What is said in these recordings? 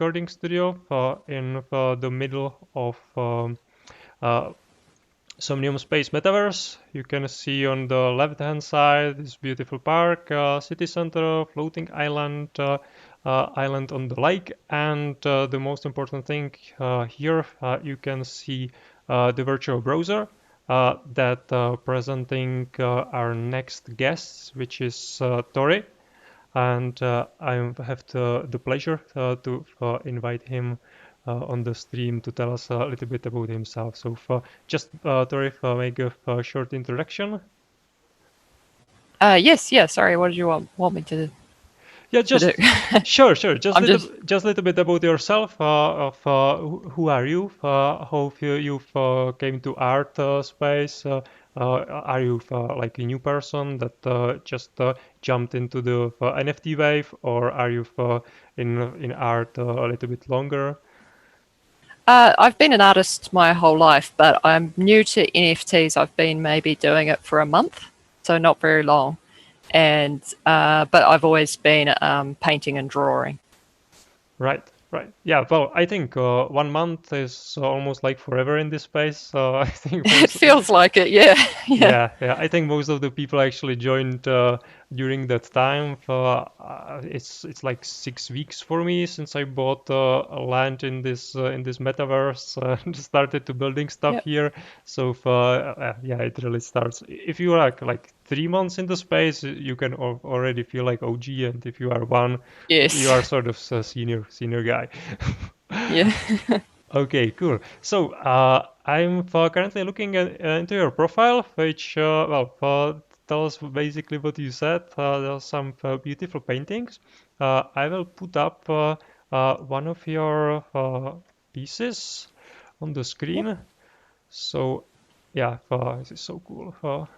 recording studio in the middle of Somnium Space Metaverse. You can see on the left-hand side this beautiful park, city center, floating island, island on the lake, and the most important thing here, you can see the virtual browser that presenting our next guests, which is Tori. And I have the pleasure to invite him on the stream to tell us a little bit about himself. So just Tori, make a short introduction. Yes, yeah. Sorry, what did you want me to? Yeah, just sure. I'm just Just a little bit about yourself. Of who are you? How you came to art space? Are you like a new person that just jumped into the NFT wave, or are you in art a little bit longer? I've been an artist my whole life, but I'm new to NFTs. I've been maybe doing it for a month, so not very long. And but I've always been painting and drawing. Right, right. Yeah, well, I think 1 month is almost like forever in this space. So I think It most, feels like it, yeah, yeah, yeah. I think most of the people actually joined during that time. It's like 6 weeks for me since I bought a land in this metaverse and started to building stuff yep, here. So yeah, it really starts. If you are like 3 months in the space, you can already feel like OG, and if you are one, you yes, are sort of a senior guy. yeah. Okay, cool. So I'm currently looking into your profile, which tells basically what you said. There are some beautiful paintings. I will put up one of your pieces on the Yep. screen. So yeah, this is so cool.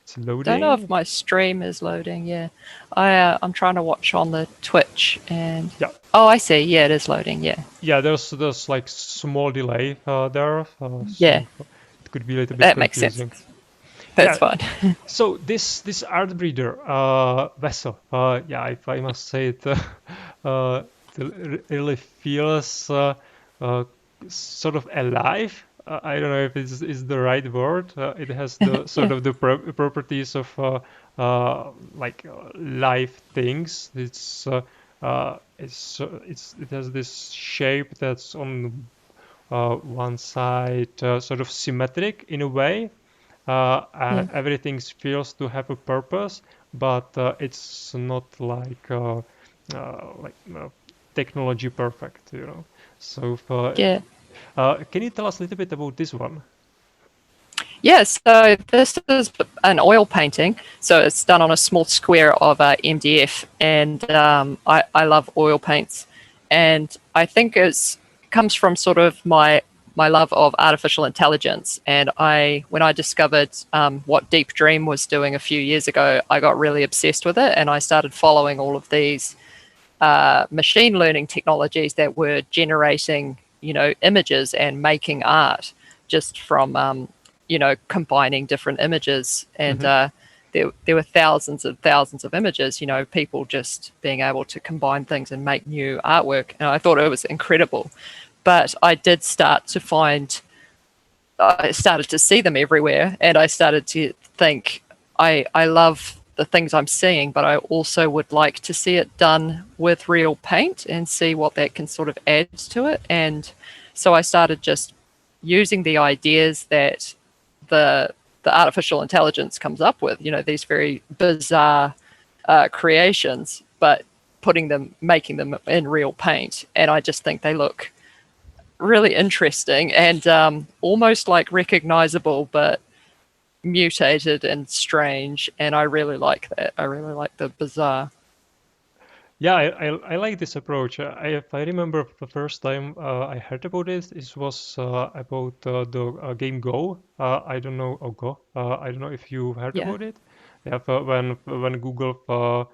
It's Don't know if loading. my stream is loading. Yeah, I'm trying to watch on the Twitch, and Yeah, oh, I see. Yeah, it is loading. Yeah, yeah. There's like small delay there, yeah, so it could be a little bit that makes sense. confusing. That's Yeah. fine. So this art breeder vessel, yeah, if I must say it, it really feels uh, sort of alive. I don't know if it's is the right word. It has the sort Yeah. of the properties of like live things. It has this shape that's on one side sort of symmetric in a way. Yeah. Everything feels to have a purpose, but it's not like technology perfect, you know. So, Yeah. can you tell us a little bit about this one? Yeah, so this is an oil painting. So it's done on a small square of MDF, and I love oil paints, and I think it comes from sort of my love of artificial intelligence. And when I discovered what Deep Dream was doing a few years ago, I got really obsessed with it, and I started following all of these machine learning technologies that were generating, images and making art just from, combining different images. And Hmm. there were thousands of images, people just being able to combine things and make new artwork. And I thought it was incredible. But I did start to find, I started to see them everywhere, and I started to think, I love the things I'm seeing, but I also would like to see it done with real paint and see what that can sort of add to it. And so I started just using the ideas that the the artificial intelligence comes up with, these very bizarre creations, but making them in real paint. And I just think they look really interesting and almost like recognizable, but mutated and strange. And I really like that. I really like the bizarre. Yeah, I like this approach. If I remember the first time I heard about it, it was about the game Go. I don't know, oh, Go. I don't know if you heard Yeah. about it. Yeah, when Google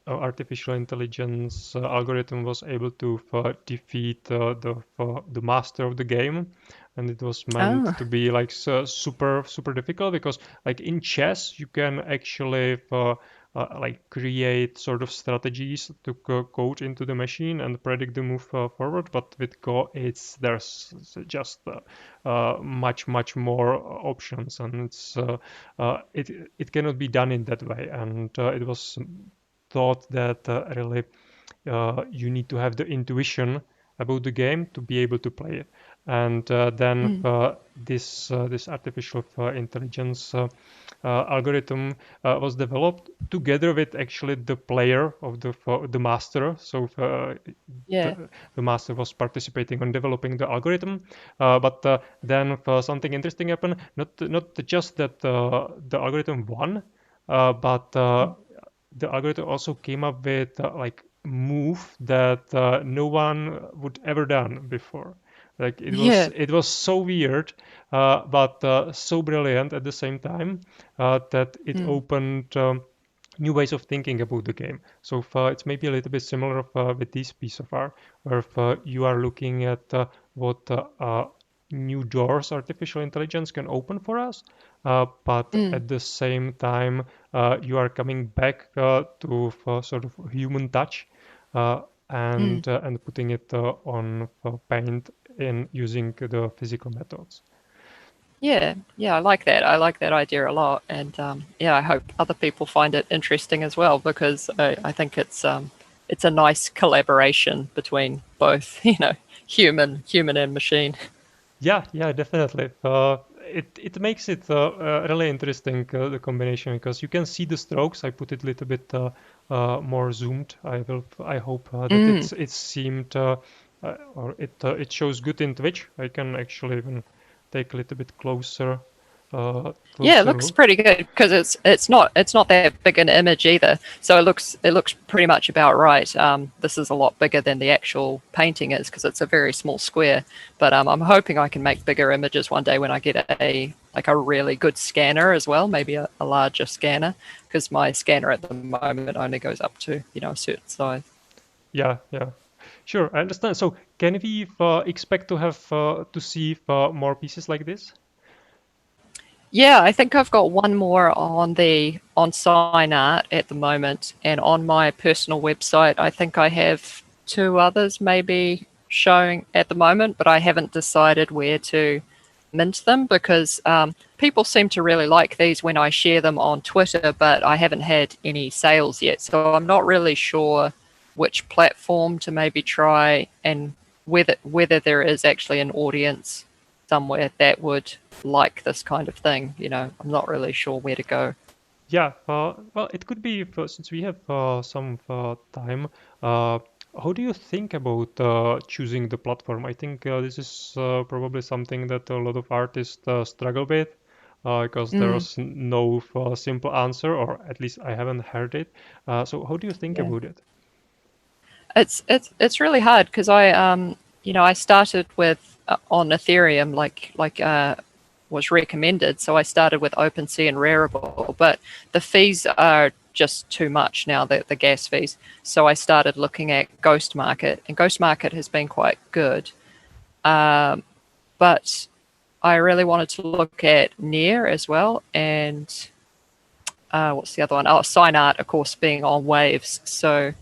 artificial intelligence algorithm was able to defeat the master of the game, and it was meant Oh, to be like super difficult because like in chess you can actually like create sort of strategies to code into the machine and predict the move forward. But with Go, there's just much more options, and it cannot be done in that way. And it was thought that really you need to have the intuition about the game to be able to play it. And then this artificial intelligence algorithm was developed together with actually the player of the master. So Yeah. the master was participating on developing the algorithm. But then something interesting happened. Not just that the algorithm won, but the algorithm also came up with like move that no one would ever done before. Like Yeah. it was so weird, but so brilliant at the same time that it Mm. opened new ways of thinking about the game. So it's maybe a little bit similar with this piece of art, where you are looking at what new doors artificial intelligence can open for us, but Mm. at the same time you are coming back to sort of human touch uh, Mm. and putting it on paint in using the physical methods. Yeah, yeah, I like that. I like that idea a lot, and yeah, I hope other people find it interesting as well because I think it's a nice collaboration between both, human and machine. Yeah, definitely. It makes it really interesting the combination because you can see the strokes. I put it a little bit more zoomed. I hope that Mm. it seemed or it shows good in Twitch. I can actually even take a little bit Yeah, it closer looks look. pretty good because it's not that big an image either. So it looks pretty much about right. This is a lot bigger than the actual painting is because it's a very small square. But I'm hoping I can make bigger images one day when I get a really good scanner as well, maybe a larger scanner because my scanner at the moment only goes up to a certain size. Yeah, sure. I understand. So can we expect to have to see more pieces like this? Yeah, I think I've got one more on Sign Art at the moment, and on my personal website, I think I have two others maybe showing at the moment, but I haven't decided where to mint them because people seem to really like these when I share them on Twitter, but I haven't had any sales yet, so I'm not really sure which platform to maybe try and whether there is actually an audience somewhere that would like this kind of thing. I'm not really sure where to go. Yeah, well, it could be since we have some time. Uh, how do you think about choosing the platform? I think this is probably something that a lot of artists struggle with because Mm, there's no simple answer, or at least I haven't heard it. So how do you think yeah, about it? it's really hard because I started with on Ethereum like was recommended, so I started with OpenSea and Rarible, but the fees are just too much now, the gas fees. So I started looking at Ghost Market, and Ghost Market has been quite good. But I really wanted to look at Near as well, and what's the other one? Oh, Sign Art, of course, being on Waves. So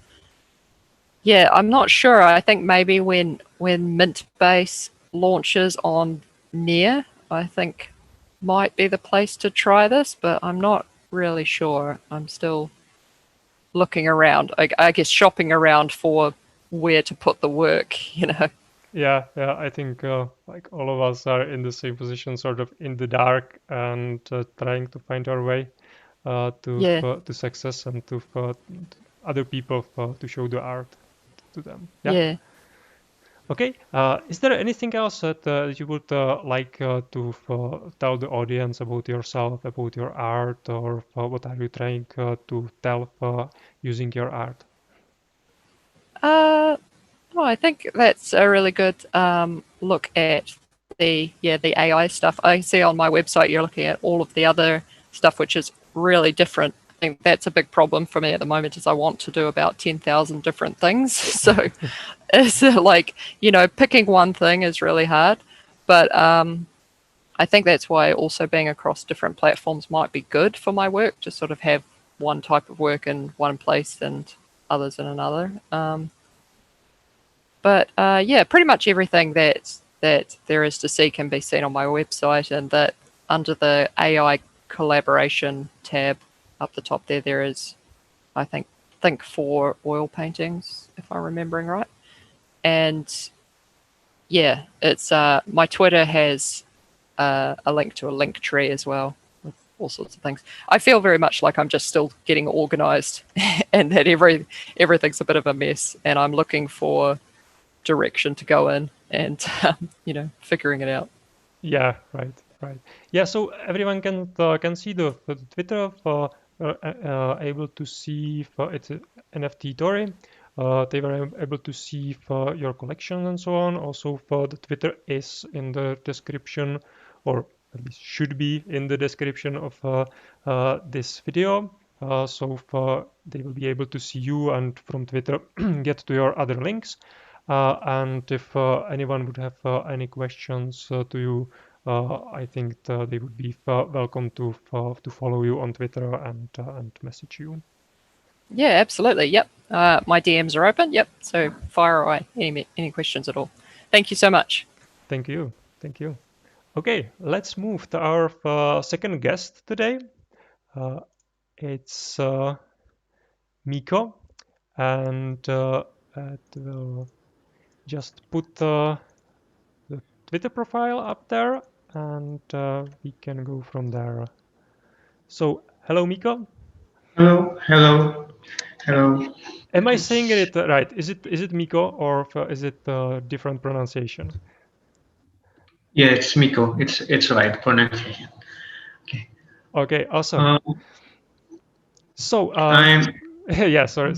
yeah, I'm not sure. I think maybe when Mintbase launches on Near, I think might be the place to try this, but I'm not really sure. I'm still looking around. I guess shopping around for where to put the work. Yeah, I think like all of us are in the same position, sort of in the dark and trying to find our way Yeah, to success and to other people to show the art to them. Yeah. yeah. Okay. Is there anything else that you would like to tell the audience about yourself, about your art, or what are you trying to tell using your art? Uh, Oh, I think that's a really good look at the AI stuff. I see on my website you're looking at all of the other stuff, which is really different. I think that's a big problem for me at the moment. Is I want to do about 10,000 different things. So it's like picking one thing is really hard. But I think that's why also being across different platforms might be good for my work to sort of have one type of work in one place and others in another. But yeah, pretty much everything that there is to see can be seen on my website, and that under the AI collaboration tab up the top there is, I think 4 oil paintings, if I'm remembering right. And yeah, it's my Twitter has a link to a link tree as well with all sorts of things. I feel very much like I'm just still getting organized and that everything's a bit of a mess, and I'm looking for direction to go in and figuring it out. Yeah, right. Yeah, so everyone can see the Twitter able to see for its NFT Dory. They were able to see for your collection and so on. Also, for the Twitter is in the description, or at least should be in the description of this video. So they will be able to see you and from Twitter get to your other links. And if anyone would have any questions to you, I think they would be welcome to follow you on Twitter and message you. Yeah, absolutely. Yep. My DMs are open. Yep. So fire away. Any questions at all. Thank you so much. Thank you. Thank you. Okay, let's move to our second guest today. It's Miko, and we'll just put the Twitter profile up there, and we can go from there. So, hello, Miko. Hello. Am I saying it right? Is it Miko or is it different pronunciation? Yeah, it's Miko. It's right pronunciation. Okay. Okay, awesome. So, I'm yeah, sorry.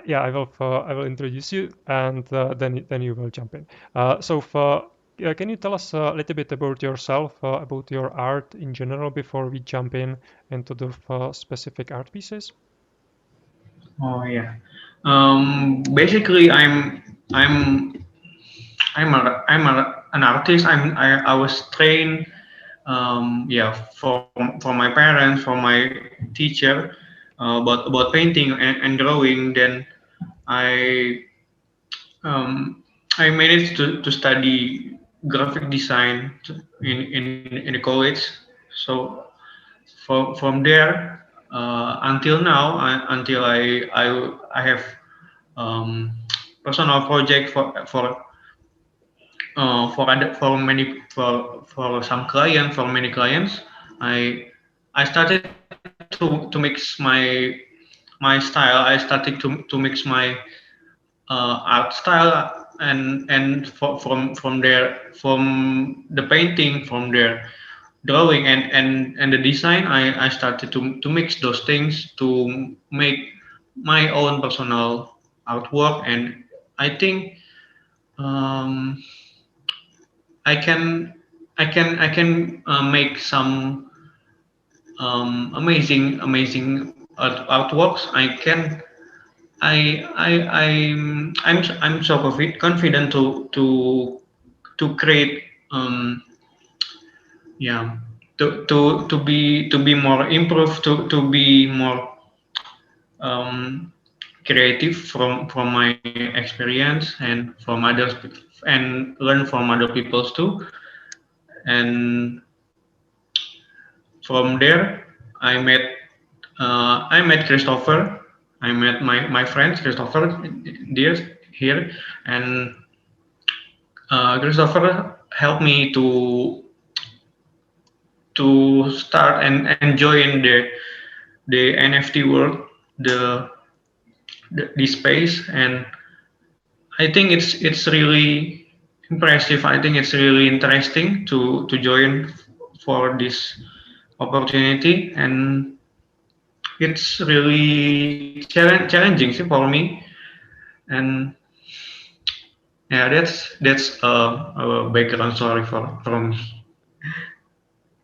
Yeah, I will introduce you, and then you will jump in. Can you tell us a little bit about yourself, about your art in general, before we jump in into the specific art pieces? oh yeah. Basically, an artist. I was trained yeah from my parents, from my teacher about painting and drawing. Then I um, I managed to study graphic design in the college. So from there until now, I have um, personal project for some client for many clients. I started to mix my style. I started to mix my art style and from there, from the painting, from their drawing and the design, I started to mix those things to make my own personal artwork. And I think um, I can I can make some amazing artworks. I'm so confident to create yeah to be more improved, to be more um, creative from my experience and from others, and learn from other people's too. And from there I met Christopher. I met my friend Christopher here, and Christopher helped me to start and join the NFT world, the, the space. And I think it's really impressive. I think it's really interesting to join for this opportunity, and it's really challenging for me. And yeah, that's a background story from me.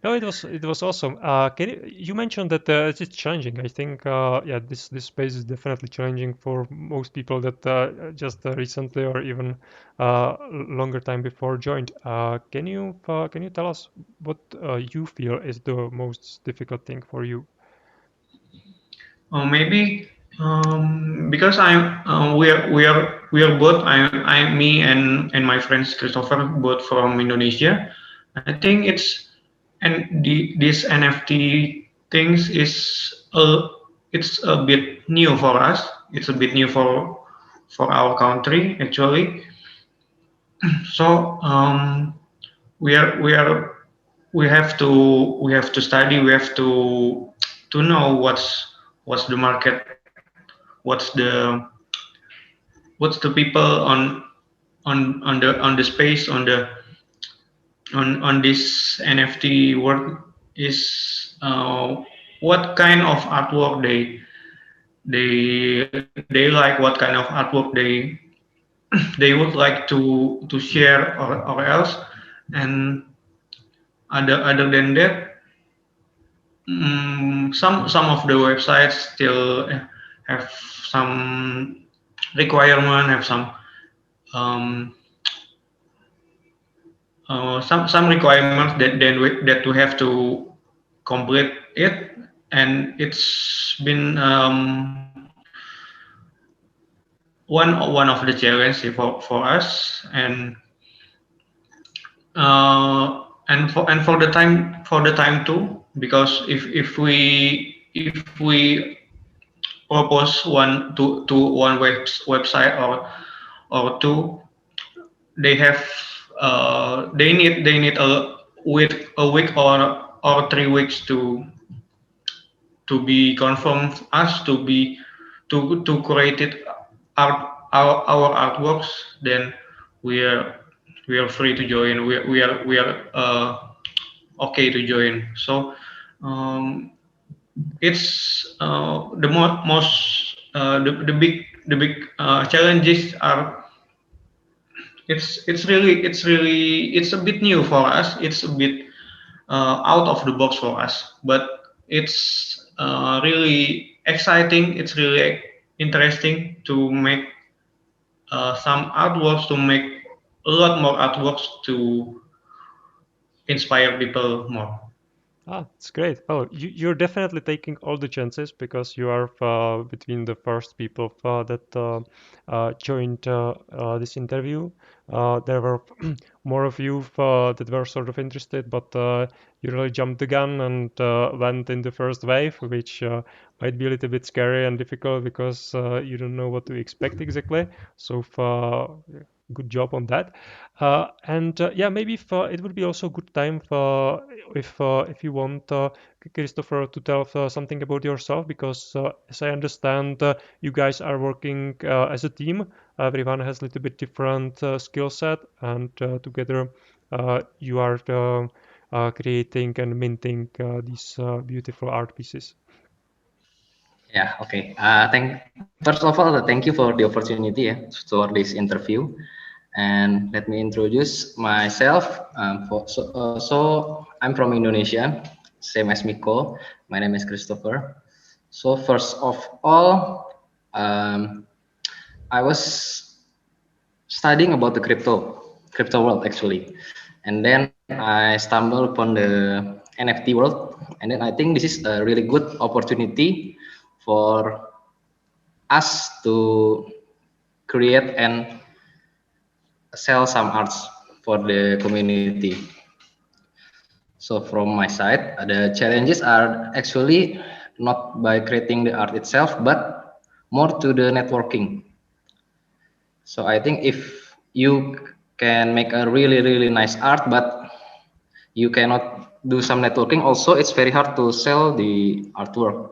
No, it was awesome. You mentioned that it's challenging. I think yeah, this space is definitely challenging for most people that just recently or even longer time before joined. Can you tell us what you feel is the most difficult thing for you? Maybe because we are both me and my friends Christopher both from Indonesia. I think this NFT things it's a bit new for us. It's a bit new for our country actually. So we are we have to study. We have to know what's the market, what's the what's the people on the space on this NFT world is what kind of artwork they like, what kind of artwork they would like to share or else. And other than that, some of the websites still have some requirement, have um, some requirements that we have to complete it, and it's been one of the challenges for us. And for the time too, because if we propose website or two, they have they need a week or 3 weeks to be confirmed us to create it our artworks. Then we are we are free to join. We are okay to join. So um, it's most the big challenges are it's a bit new for us. It's a bit out of the box for us, but it's really exciting. It's really interesting to make some artworks, to make a lot more artworks to inspire people more. It's great. Well, you're definitely taking all the chances because you are between the first people that joined this interview. There were more of you that were sort of interested, but you really jumped the gun and went in the first wave, which might be a little bit scary and difficult because you don't know what to expect exactly. So good job on that. And yeah, maybe it would be also a good time for if you want Christopher to tell something about yourself, because as I understand, you guys are working as a team. Everyone has a little bit different skill set, and together you are creating and minting these beautiful art pieces. Yeah, okay. First of all, thank you for the opportunity for this interview. And let me introduce myself. So I'm from Indonesia, same as Miko. My name is Christopher. So first of all, I was studying about the crypto world actually, and then I stumbled upon the NFT world, and then I think this is a really good opportunity for us to create and sell some arts for the community. So from my side, the challenges are actually not by creating the art itself, but more to the networking. So I think if you can make a really nice art, but you cannot do some networking, also it's very hard to sell the artwork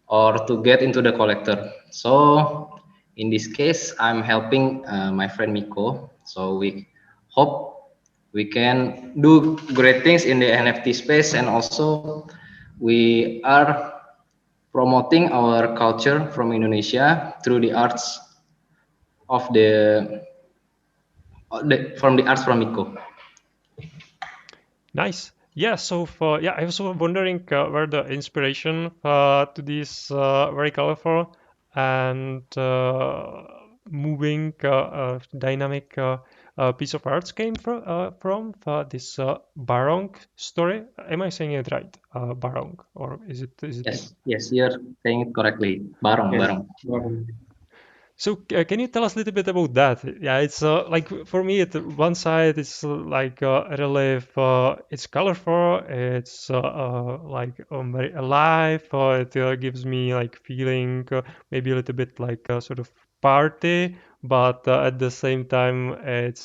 or to get into the collector. So in this case, I'm helping my friend Miko. So we hope we can do great things in the NFT space, and also we are promoting our culture from Indonesia through the arts of from the arts from Miko. Nice. Yeah, so yeah, I was wondering where the inspiration to this very colorful and moving, dynamic piece of art came from this Barong story. Am I saying it right? Barong, or is it Yes, yes, you're saying it correctly. Barong, Yes. barong. So can you tell us a little bit about that? Yeah, it's like for me, one side it's like a relief. It's colorful. It's like very alive. It gives me like feeling maybe a little bit like a sort of party, but at the same time, it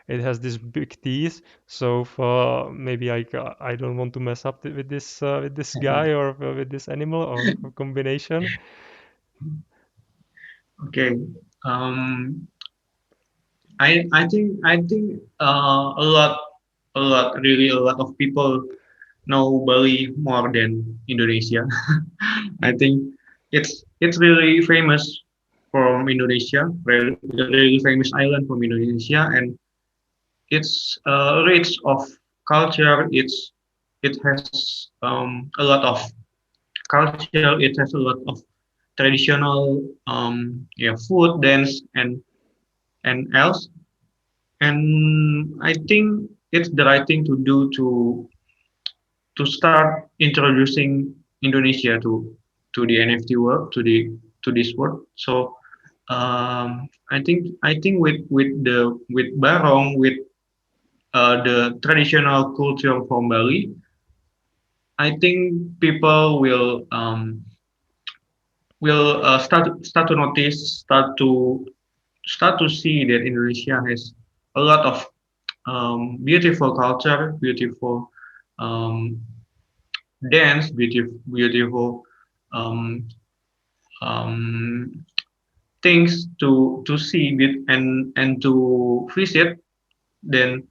has this big teeth. So for maybe like I don't want to mess up with this guy or with this animal or combination. Okay. Um, I think really a lot of people know Bali more than Indonesia. I think it's really famous from Indonesia, really famous island from Indonesia, and it's rich of culture. It has a lot of culture. It has a lot of traditional yeah, food, dance, and else. And I think it's the right thing to do to start introducing Indonesia to the NFT world, to this world. So I think with Barong, with the traditional culture from Bali, I think people will start to notice, start to see that Indonesia has a lot of beautiful culture, beautiful um, dance, beautiful um, um, things to see and to visit. Then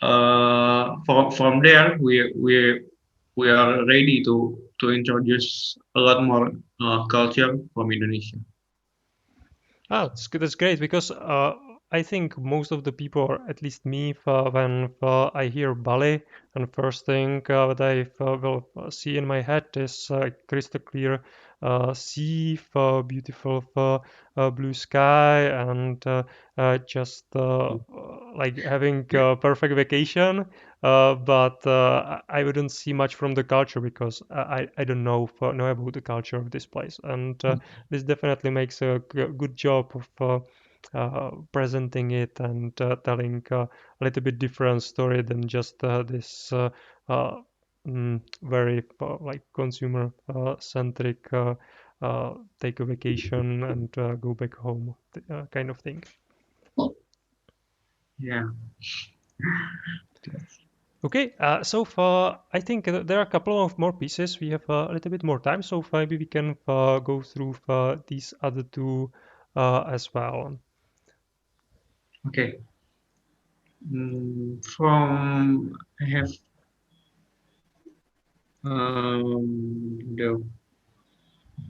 from there we are ready to introduce a lot more culture from Indonesia. Oh, that's great because I think most of the people, or at least me, when I hear ballet, and first thing that I will see in my head is crystal clear sea, beautiful blue sky, and just like having a perfect vacation. But I wouldn't see much from the culture because I don't know about the culture of this place, and this definitely makes a good job of presenting it and telling a little bit different story than just this uh, very like consumer centric take a vacation and go back home kind of thing. Yeah. Okay, so far I think there are a couple of more pieces. We have a little bit more time, so maybe we can go through these other two as well. Okay. From I have the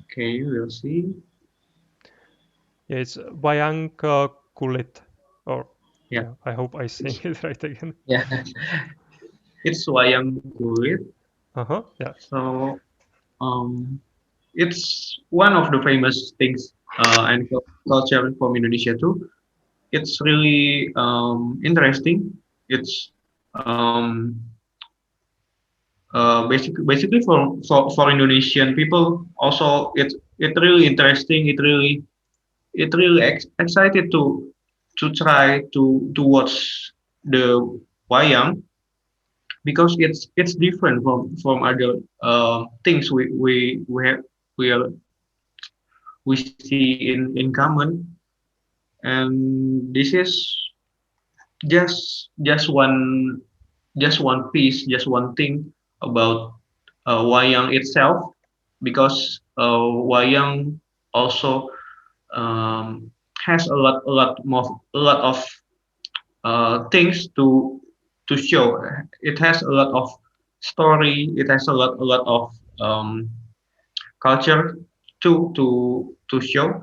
okay, we'll see. Yeah, it's Wayang Kulit, or Yeah, yeah, I hope I saying it's it right again. Yeah. it's wayang kulit. Uh-huh, yeah. So it's one of the famous things and culture from Indonesia too. It's really interesting. It's basically for Indonesian people also it really interesting. It really excited to try to watch the wayang because it's different from other things we are we see in common, and this is just one piece, just one thing about wayang itself, because wayang also um, has a lot of things to show. It has a lot of story. It has a lot of culture to show,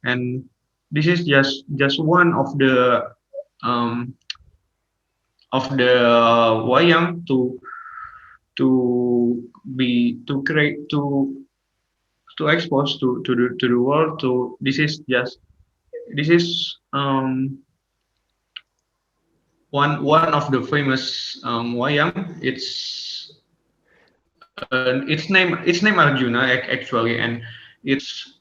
and this is just one um, of the wayang to be to create to expose to the world. To this is one of the famous wayang. It's name Arjuna actually, and it's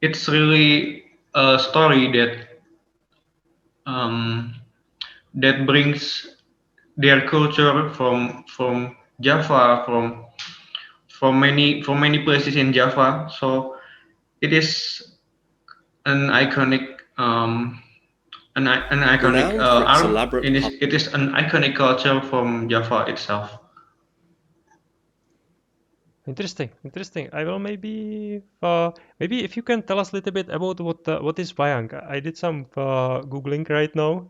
it's really a story um, that brings their culture from Java, from many places in Java. So it is an iconic an iconic Renowned for its art. elaborate It is an iconic culture from Java itself. Interesting, interesting. I will maybe if you can tell us a little bit about what is Wayang. I did some googling right now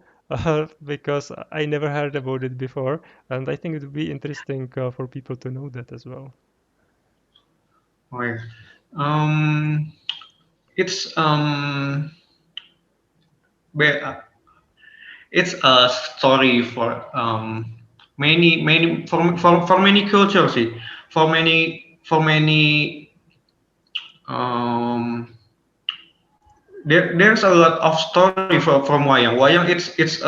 because I never heard about it before, and I think it would be interesting for people to know that as well. Oh, yeah. Um, it's be- uh, it's a story for many for many cultures. See, for many um, there's a lot of story from wayang. Wayang it's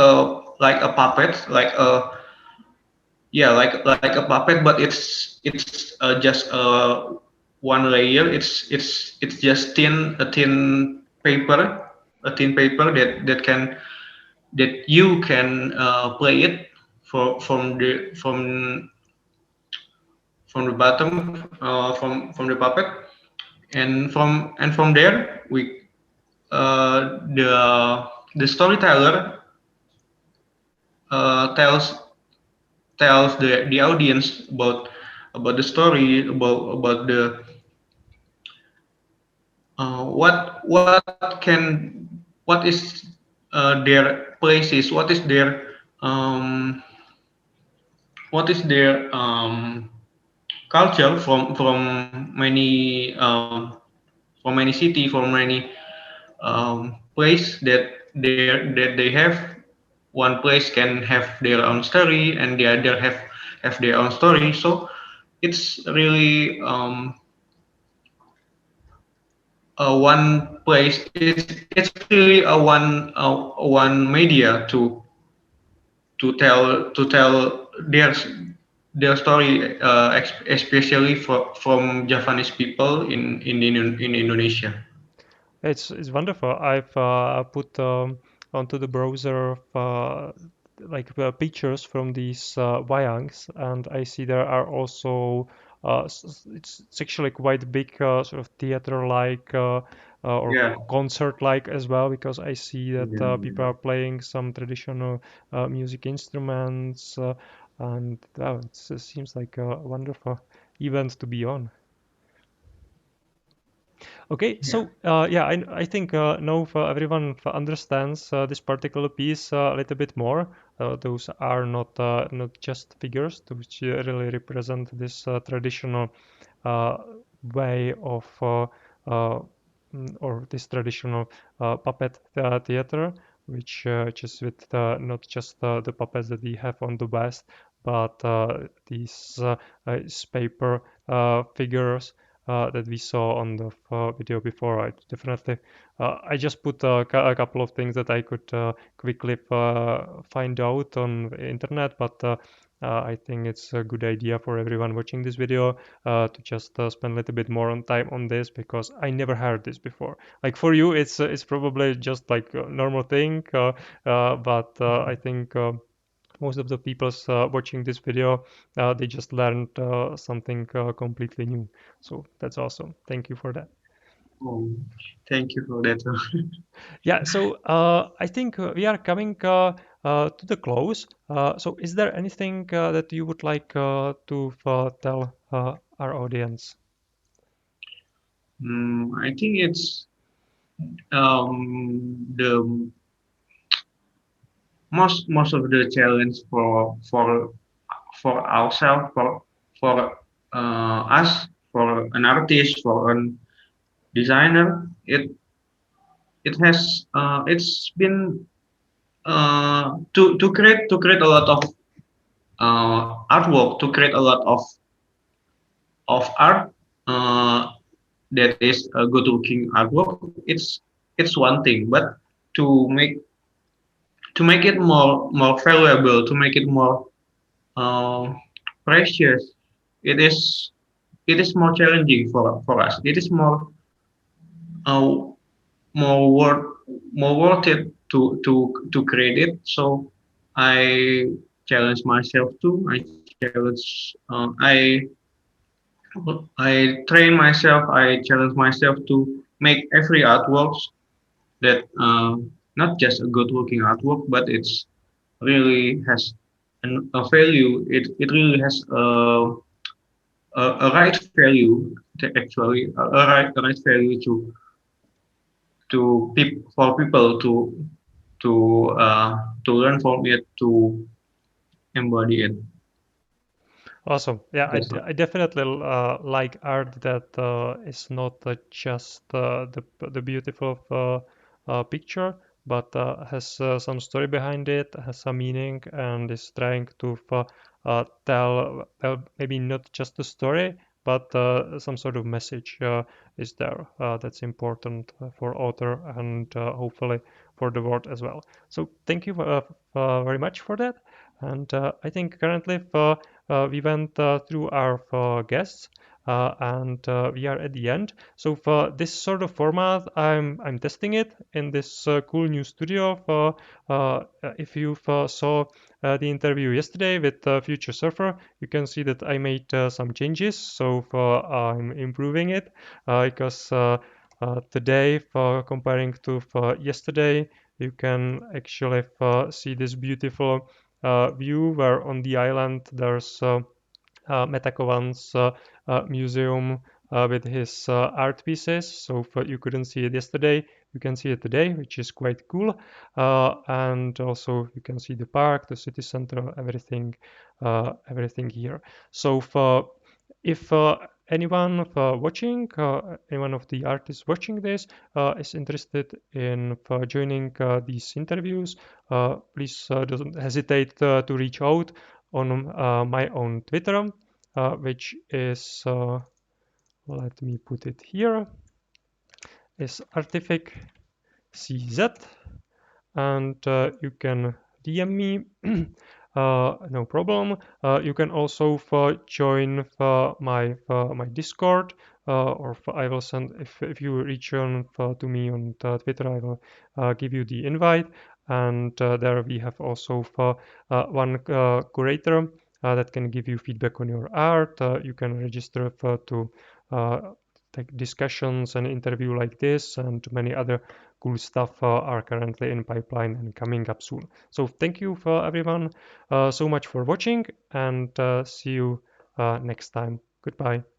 like a puppet, like a puppet, but it's just one layer. It's just a thin paper that you can play it from the bottom, from the puppet, and from there we the storyteller tells the audience about the story, about the what is their places, um, what is their culture from many city, from many place that they have. One place can have their own story, and the other have their own story. So it's really one place. It's really a one media to tell their story, especially from Japanese people in Indonesia. It's wonderful. I've put onto the browser pictures from these wayangs, and I see there are also it's actually quite big sort of theater-like or Yeah. concert-like as well, because I see that Yeah. people are playing some traditional music instruments, and wow, it seems like a wonderful event to be on. Okay, Yeah. so yeah, I think now everyone understands this particular piece a little bit more. Those are not just figures, which really represent this traditional uh, way of or this traditional puppet theater, which just with not just the puppets that we have on the West, but these paper figures that we saw on the video before. I definitely, I just put a couple of things that I could quickly find out on the internet, but I think it's a good idea for everyone watching this video to just spend a little bit more on time on this, because I never heard this before. Like for you, it's probably just like a normal thing, but I think. Most of the people watching this video, they just learned something completely new. So that's awesome. Thank you for that. Oh, thank you for that. Yeah, so I think we are coming to the close. So is there anything that you would like to tell our audience? I think it's the most of the challenge for ourselves, for us, for an artist, for a designer. It's been to create a lot of artwork, to create a lot of art that is a good looking artwork. It's one thing, but to make to make it more valuable, to make it more uh, precious, it is more challenging for us. It is uh, more worth it to create it. So I challenge myself too. I train myself. I challenge myself to make every artwork that not just a good looking artwork, but it's really has a value. It really has a right value actually a right value for people to learn from it, to embody it. Awesome. Yeah, That's all. I definitely like art that is not just the beautiful picture, but has some story behind it, has some meaning, and is trying to tell maybe not just the story, but some sort of message is there that's important for author and hopefully for the world as well. So thank you very much for that. And I think currently we went through our guests and we are at the end. So for this sort of format, I'm testing it in this cool new studio. If you saw the interview yesterday with Future Surfer, you can see that I made some changes. So I'm improving it because today, comparing to yesterday, you can actually see this beautiful view where on the island there's Metacovan's museum with his art pieces. So you couldn't see it yesterday, you can see it today, which is quite cool. And also you can see the park, the city center, everything here. So if anyone watching, anyone of the artists watching this is interested in joining these interviews, please don't hesitate to reach out on my own Twitter, which is, let me put it here, is artificCZ, and you can DM me. No problem. You can also join my Discord, or I will send if you reach on to me on Twitter, I will give you the invite. And there we have also one curator that can give you feedback on your art. You can register to take discussions and interview like this, and many other cool stuff are currently in pipeline and coming up soon. So thank you for everyone so much for watching, and see you next time. Goodbye.